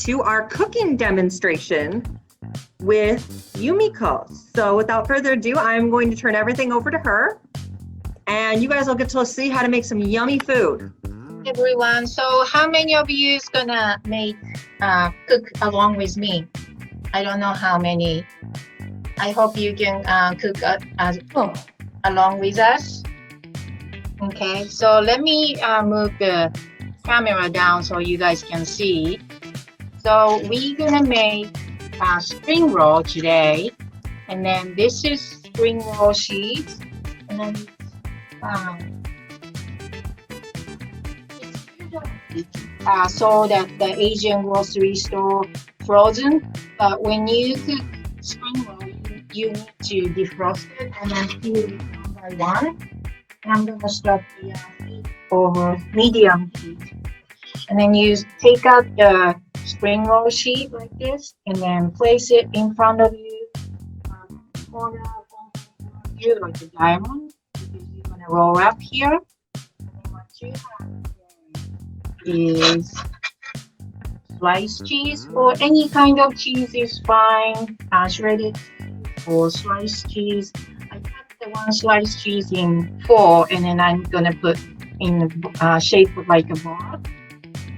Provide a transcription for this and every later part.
to our cooking demonstration with Yumiko. So without further ado, I'm going to turn everything over to her, and you guys will get to see how to make some yummy food. Everyone, so how many of you is gonna cook along with me? I don't know how many. I hope you can cook along with us. Okay, so let me move the camera down so you guys can see. So we're gonna make spring roll today, and then this is spring roll sheets, and then it's sold at the Asian grocery store frozen, but when you cook spring roll, you need to defrost it and then peel it one by one. And I'm gonna start the heat over medium heat, and then you take out the spring roll sheet like this, and then place it in front of you, corner of you like a diamond, because you're gonna roll up here. And then what you have is sliced cheese, or any kind of cheese is fine, shredded or sliced cheese. I cut the one sliced cheese in 4, and then I'm gonna put in shape like a ball.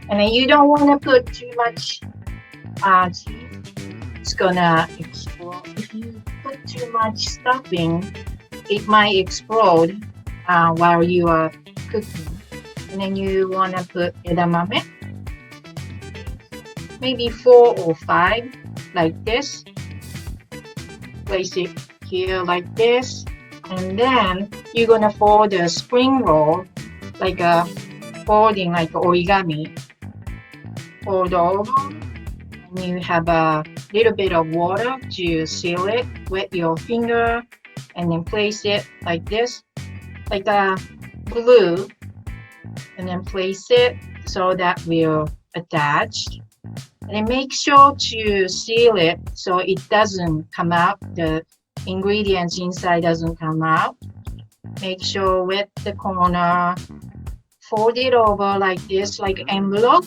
And then you don't want to put too much cheese, it's gonna explode. If you put too much stuffing, it might explode while you are cooking. And then you want to put edamame, maybe 4 or 5 like this. Place it here like this, and then you're gonna fold the spring roll like a folding like origami. Fold over, and you have a little bit of water to seal it. Wet your finger, and then place it like this, like a glue, and then place it so that will attach. And then make sure to seal it so it doesn't come out, the ingredients inside doesn't come out. Make sure wet the corner, fold it over like this, like envelope,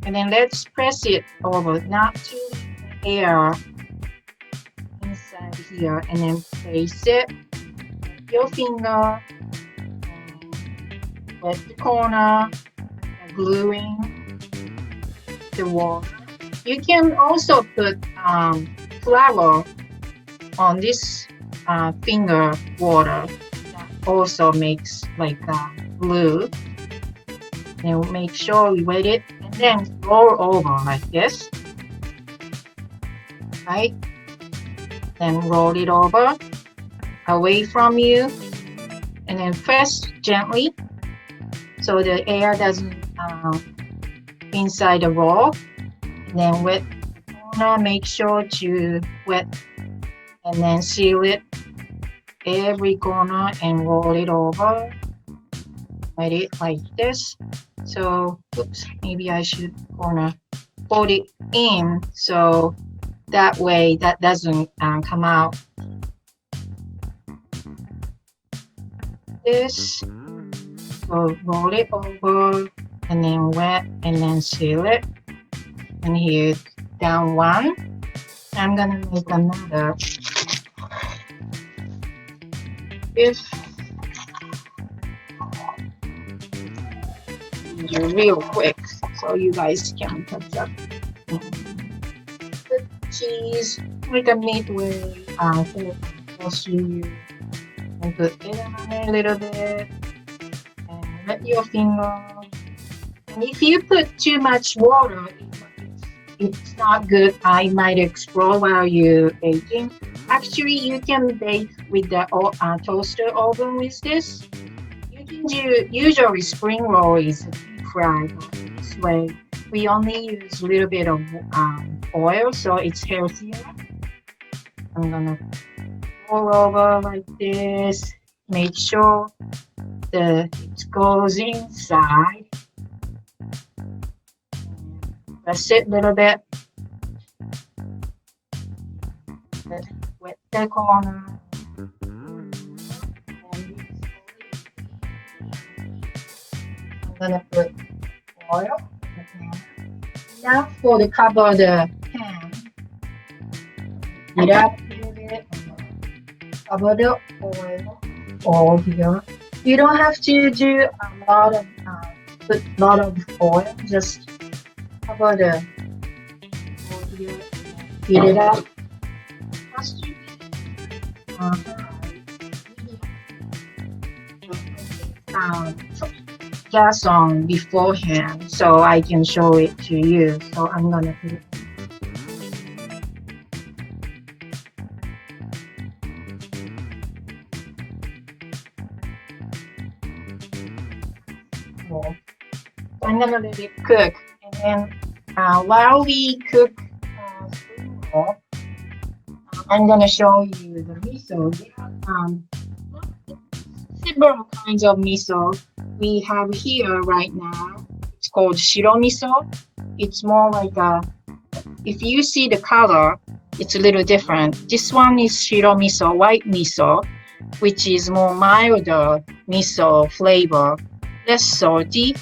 and then let's press it over, not to air inside here, and then place it with your finger, wet the corner, gluing the wall. You can also put flour on this finger water. That also makes like glue. And make sure you wet it, and then roll over like this. Right? Then roll it over away from you, and then press gently so the air doesn't inside the roll. And then wet the corner, make sure to wet, and then seal it every corner and roll it over. Wet it like this. So, oops, maybe I should fold it in so that way that doesn't come out. This, so roll it over, and then wet, and then seal it. And here, down one. I'm gonna make another. Real quick so you guys can catch up. Put cheese like a midway and put edamame a little bit, and wet your finger. And if you put too much water, it's not good. I might explode while you're baking. Actually, you can bake with the toaster oven with this. You can do, usually spring roll is deep fried this way. We only use a little bit of oil, so it's healthier. I'm gonna roll over like this. Make sure that it goes inside. Press it a little bit. Wet the corner. I'm gonna put oil. Now for the cover the pan, heat up a little bit, cover the oil all here. You don't have to do a lot of put a lot of oil, just cover the oil here, heat it up. Just to gas on beforehand so I can show it to you. So I'm gonna put it. So I'm gonna let it cook, and then while we cook spring roll, I'm gonna show you the miso. Several kinds of miso we have here right now. It's called Shiro Miso. It's more like if you see the color, it's a little different. This one is Shiro Miso, white miso, which is more milder miso flavor, less salty.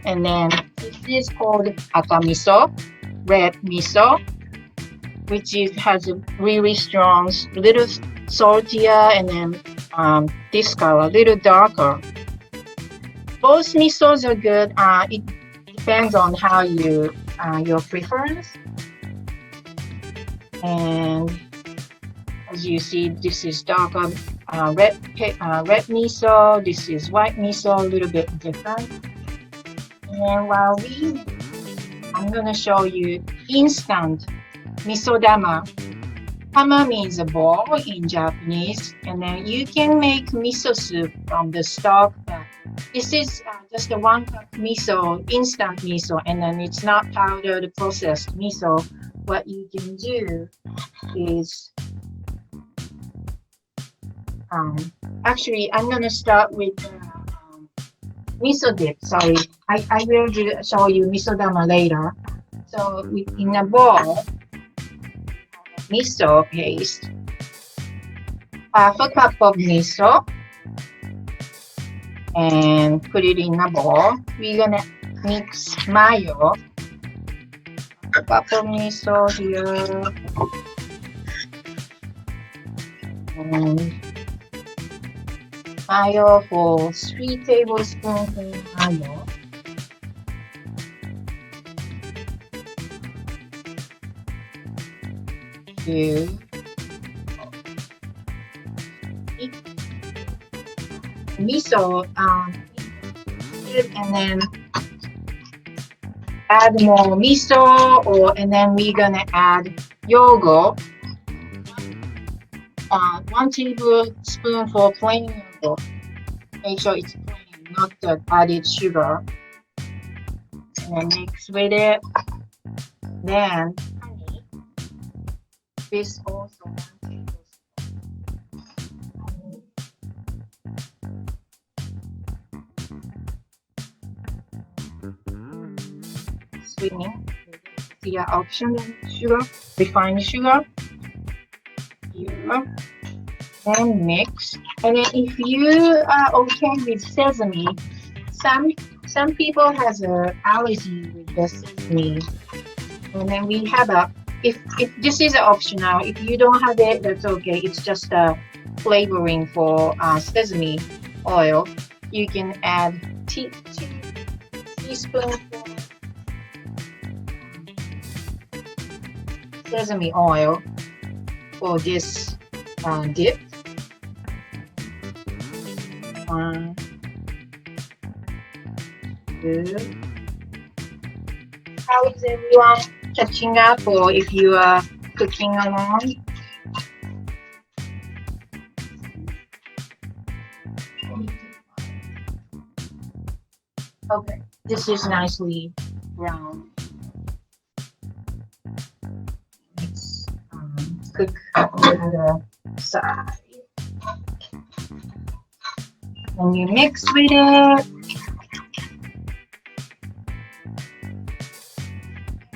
And then this is called Aka Miso, red miso, which has a really strong, little saltier, and then this color, a little darker. Both misos are good. It depends on how your preference. And as you see, this is darker red miso. This is white miso, a little bit different. And while I'm gonna show you instant miso dama. Dama means a bowl in Japanese, and then you can make miso soup from the stock. This is just a 1 cup miso, instant miso, and then it's not powdered processed miso. What you can do is, actually, I'm gonna start with miso dip. Sorry, I will show you miso dama later. So in a bowl, miso paste, half a cup of miso, and put it in a bowl. We're gonna mix mayo, a cup of miso here, and mayo for 3 tablespoons of mayo. Miso, and then add more miso, and then we're gonna add yogurt, 1 tablespoon for plain yogurt. Make sure it's plain, not the added sugar. And then mix with it. Then honey. This also 1 tablespoon. Sweetening, the option sugar, refined sugar. Here. Then mix. And then if you are okay with sesame, some people has an allergy with the sesame. And then we have if this is optional, if you don't have it, that's okay. It's just a flavoring for sesame oil. You can add 2 teaspoons sesame oil for this dip. 1, 2. How is everyone catching up, or if you are cooking along? Okay, this is nicely brown. Let's cook the other side. Then you mix with it.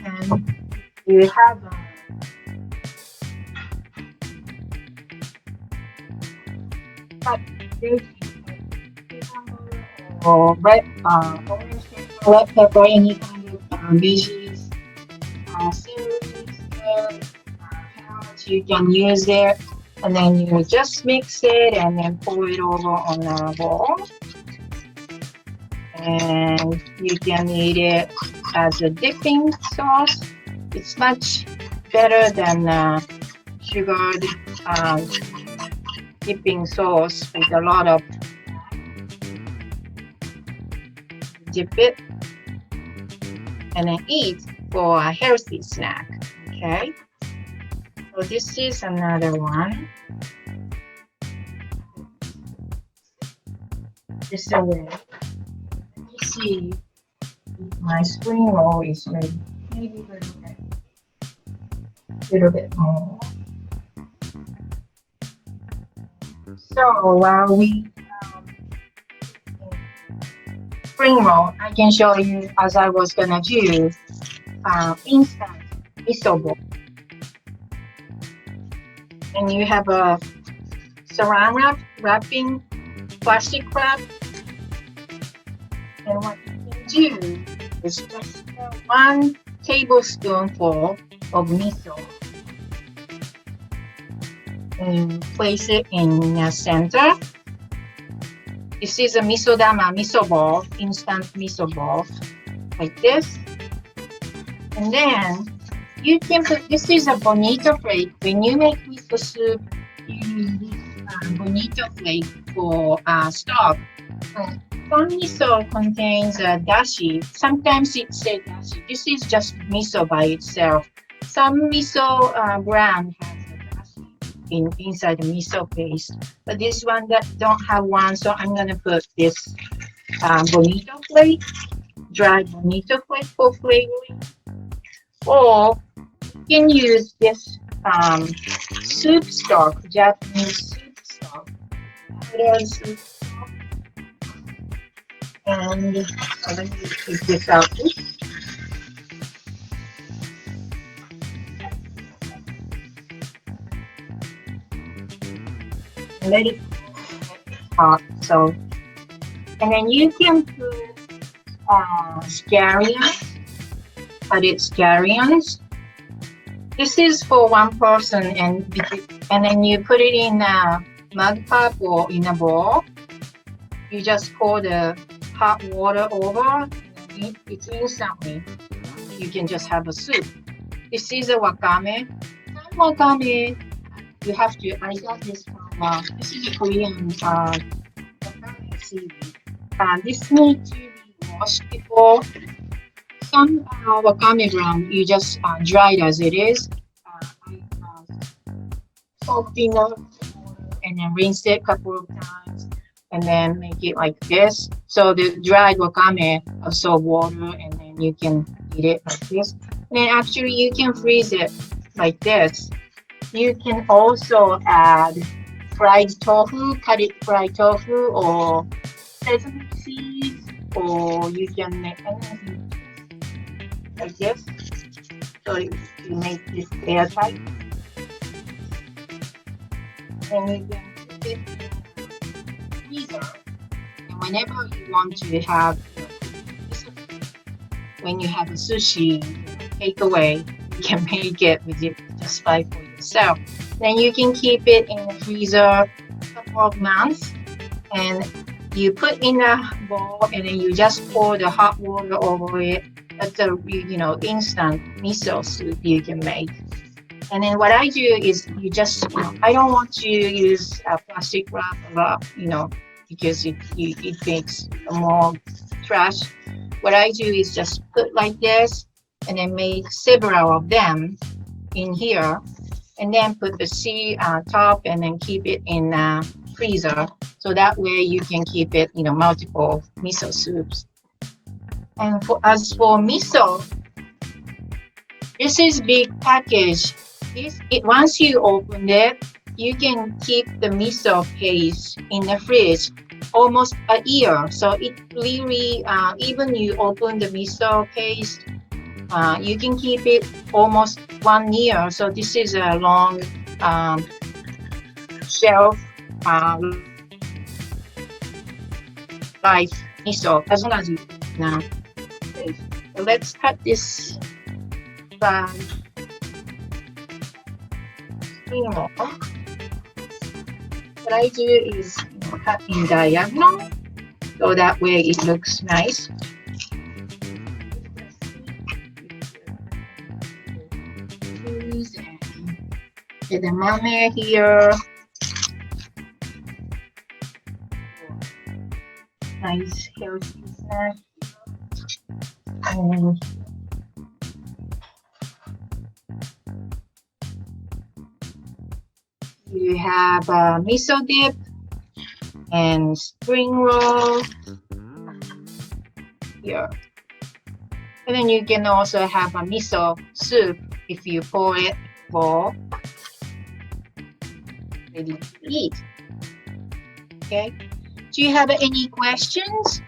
And you have or red orange pepper, any kind of veggies. celery, carrots, you can use it, and then you just mix it and then pour it over on a bowl. And you can eat it as a dipping sauce. It's much better than sugared dipping sauce with a lot of dip it and then eat for a healthy snack. Okay, so this is another one. This way. Let me see if my spring roll is ready. Maybe a little bit more. So while we spring roll, I can show you as I was gonna do instant miso bowl. And you have a saran wrapping plastic wrap. And what you can do is just 1 tablespoonful of miso. And you place it in the center. This is a miso ball, instant miso ball, like this. And then you can put, this is a bonito flake. When you make miso soup, you use this bonito flake for stock. Some miso contains dashi. Sometimes it says dashi. This is just miso by itself. Some miso brand has inside the miso paste, but this one that don't have one, so I'm gonna put this bonito flake, dry bonito flake for flavoring, or you can use this soup stock, Japanese soup stock, soup stock. And let me take this out. Let it hot. So, and then you can put scallions, added scallions. This is for one person, and then you put it in a mug cup or in a bowl. You just pour the hot water over. It's instantly. You can just have a soup. This is a wakame. Wakame. You have to. I got this from. This is a Korean wakame seaweed. This needs to be washed before. Some wakame brand you just dry it as it is. Soaked in water and then rinse it a couple of times and then make it like this. So the dried wakame absorb water and then you can eat it like this. And then actually you can freeze it like this. You can also add fried tofu, cutted fried tofu, or sesame seeds, or you can make anything like this. So you make this airtight. And you can put it in the freezer. And whenever you want to have, when you have a sushi takeaway, you can make it with it just by for yourself. Then you can keep it in the freezer a couple of months, and you put in a bowl, and then you just pour the hot water over it. That's a instant miso soup you can make. And then what I do is you just I don't want to use a plastic wrap a lot, because it makes more trash. What I do is just put like this, and then make several of them in here. And then put the seed on top and then keep it in freezer. So that way you can keep it, multiple miso soups. And as for miso, this is big package. Once you open it, you can keep the miso paste in the fridge almost a year. So it really, even you open the miso paste, you can keep it almost 1 year. So this is a long shelf life miso as long as you now. Okay, so let's cut this by spring roll. What I do is cut in diagonal so that way it looks nice. Edamame here. Nice healthy snack. And you have miso dip and spring roll here. And then you can also have a miso soup if you pour it for ready to eat. Okay. Do you have any questions?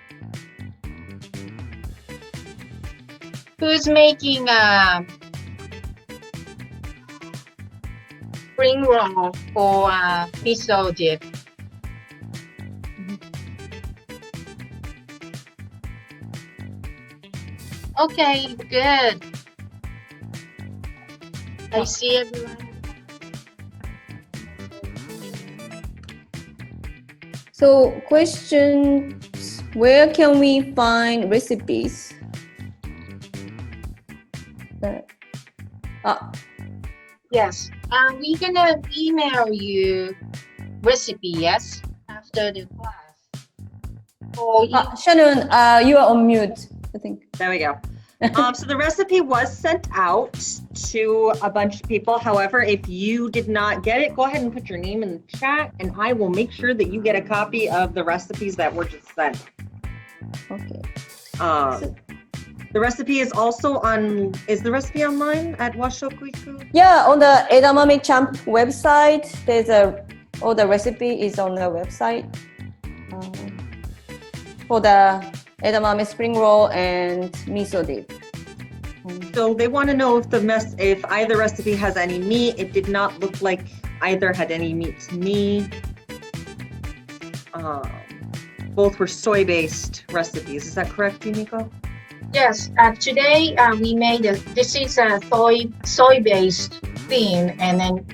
Who's making a spring roll or miso dip? Okay, good. I see everyone. So questions, where can we find recipes? Yes, we're gonna email you recipe, yes, after the class. Or Shannon, you are on mute, I think. There we go. So the recipe was sent out to a bunch of people. However, if you did not get it, go ahead and put your name in the chat and I will make sure that you get a copy of the recipes that were just sent. Okay. The recipe is also on, is the recipe online at Shokuiku? Yeah, on the Edamame Champ website, all the recipe is on the website. For the edamame spring roll and miso dip. So they want to know if either recipe has any meat. It did not look like either had any meat to me. Both were soy-based recipes. Is that correct, Yumiko? yes, today we made this is a soy-based theme, and then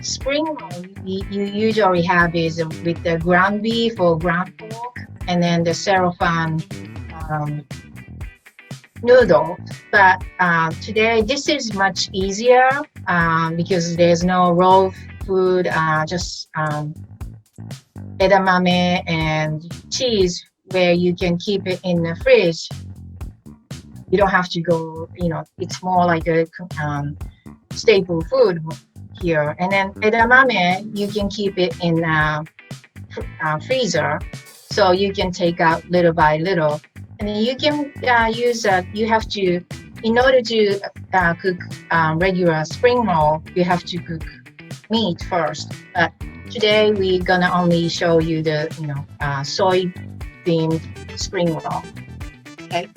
spring roll you usually have is with the ground beef or ground pork, and then the cellophane noodle. But today this is much easier because there's no raw food, just edamame and cheese where you can keep it in the fridge. You don't have to go, it's more like a staple food here. And then edamame, you can keep it in freezer, so you can take out little by little. And then you can use, you have to, in order to cook regular spring roll, you have to cook meat first. But today we're gonna only show you the, soy-themed spring roll. Okay.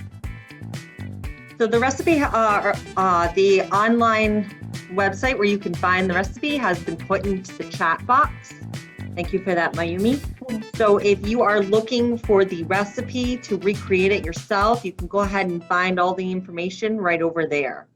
So the recipe, the online website where you can find the recipe has been put into the chat box. Thank you for that, Mayumi. So if you are looking for the recipe to recreate it yourself, you can go ahead and find all the information right over there.